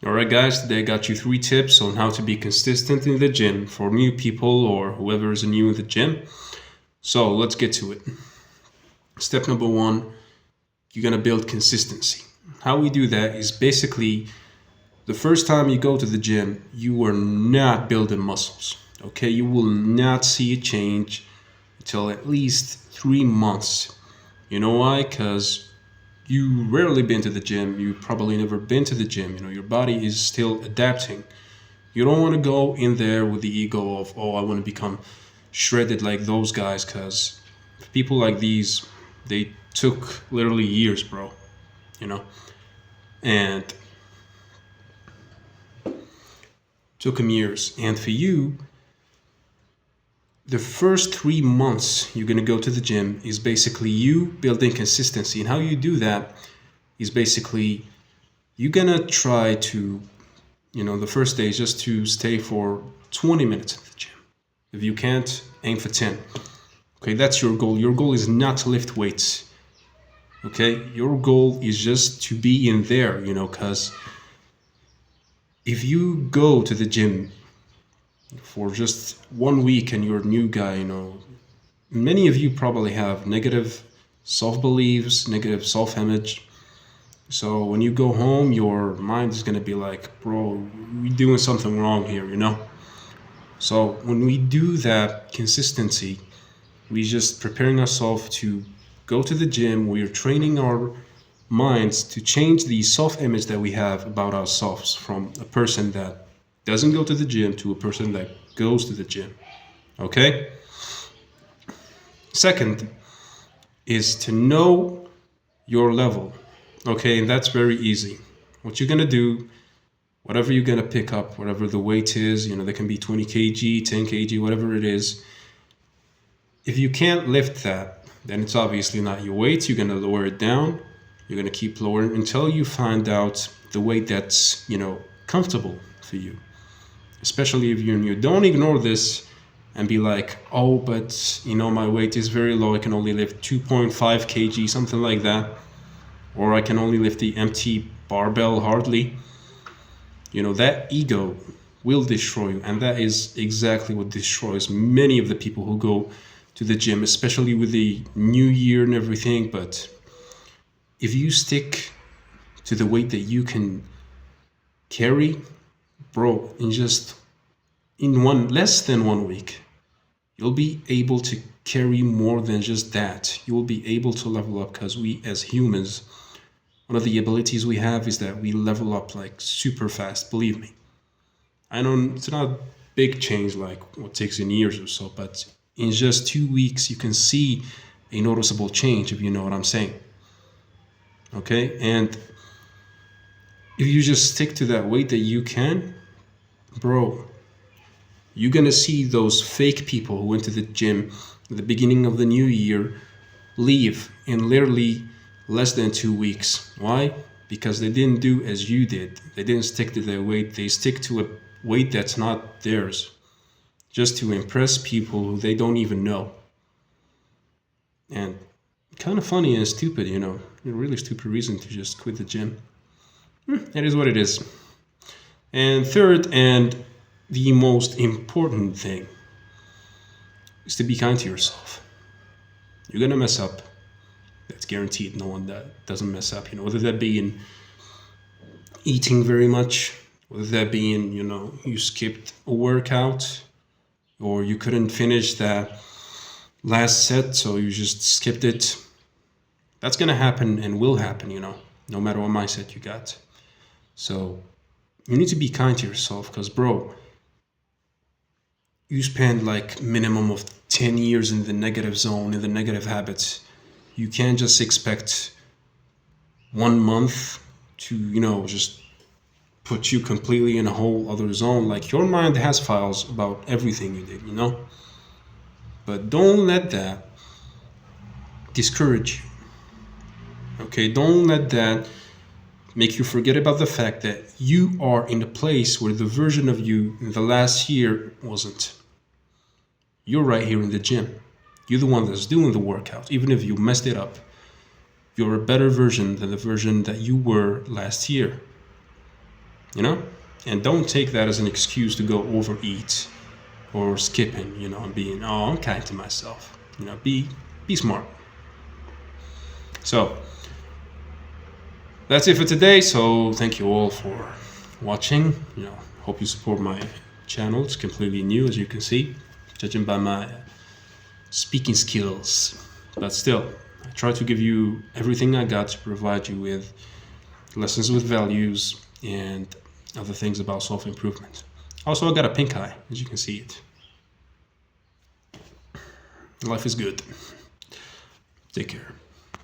Alright, guys, today I got you 3 tips on how to be consistent in the gym for new people or whoever is new in the gym. So let's get to it. Step number 1, you're gonna build consistency. How we do that is basically the first time you go to the gym, you are not building muscles. Okay, you will not see a change until at least 3 months. You know why? Because you rarely been to the gym. You probably never been to the gym. Your body is still adapting. You don't want to go in there with the ego of, oh, I want to become shredded like those guys, because people like these, they took literally years, bro. You know, and took them years. And for you, the first 3 months you're gonna go to the gym is basically you building consistency. And how you do that is basically you're gonna try to, the first day is just to stay for 20 minutes at the gym. If you can't, aim for 10. Okay, that's your goal. Your goal is not to lift weights. Okay, your goal is just to be in there, because if you go to the gym for just 1 week and you're a new guy, many of you probably have negative self-beliefs, negative self-image. So when you go home, your mind is going to be like, bro, you're doing something wrong here, So when we do that consistency, we just preparing ourselves to go to the gym. We're training our minds to change the self-image that we have about ourselves from a person that doesn't go to the gym to a person that goes to the gym. Okay? Second is to know your level. Okay, and that's very easy. What you're gonna do, whatever you're gonna pick up, whatever the weight is, there can be 20 kg, 10 kg, whatever it is. If you can't lift that, then it's obviously not your weight. You're gonna lower it down. You're gonna keep lowering until you find out the weight that's, comfortable for you. Especially if you're new. Don't ignore this and be like, oh, but my weight is very low. I can only lift 2.5 kg, something like that. Or I can only lift the empty barbell hardly. That ego will destroy you. And that is exactly what destroys many of the people who go to the gym, especially with the new year and everything. But if you stick to the weight that you can carry, bro, in less than 1 week, you'll be able to carry more than just that. You will be able to level up, because we as humans, one of the abilities we have is that we level up like super fast, believe me. I know it's not a big change like what takes in years or so, but in just 2 weeks you can see a noticeable change, if you know what I'm saying. Okay, and if you just stick to that weight that you can, bro, you're gonna see those fake people who went to the gym at the beginning of the new year leave in literally less than 2 weeks. Why? Because they didn't do as you did. They didn't stick to their weight. They stick to a weight that's not theirs, just to impress people who they don't even know. And kind of funny and stupid, a really stupid reason to just quit the gym. It is what it is. And third, and the most important thing, is to be kind to yourself. You're gonna mess up. That's guaranteed. No one that doesn't mess up, whether that be in eating very much, whether that be in, you skipped a workout, or you couldn't finish that last set, so you just skipped it. That's gonna happen and will happen, no matter what mindset you got. So you need to be kind to yourself, because, bro, you spend like minimum of 10 years in the negative zone, in the negative habits. You can't just expect 1 month to, just put you completely in a whole other zone. Like, your mind has files about everything you did, But don't let that discourage you. Okay, don't let that make you forget about the fact that you are in a place where the version of you in the last year wasn't. You're right here in the gym. You're the one that's doing the workout. Even if you messed it up, you're a better version than the version that you were last year. you know? And don't take that as an excuse to go overeat or skipping, you know, and being, oh, I'm kind to myself. You know, be smart. So that's it for today. So thank you all for watching. You know, hope you support my channel. It's completely new, as you can see, judging by my speaking skills. But still, I try to give you everything I got to provide you with lessons with values and other things about self-improvement. Also, I got a pink eye, as you can see it. Life is good. Take care.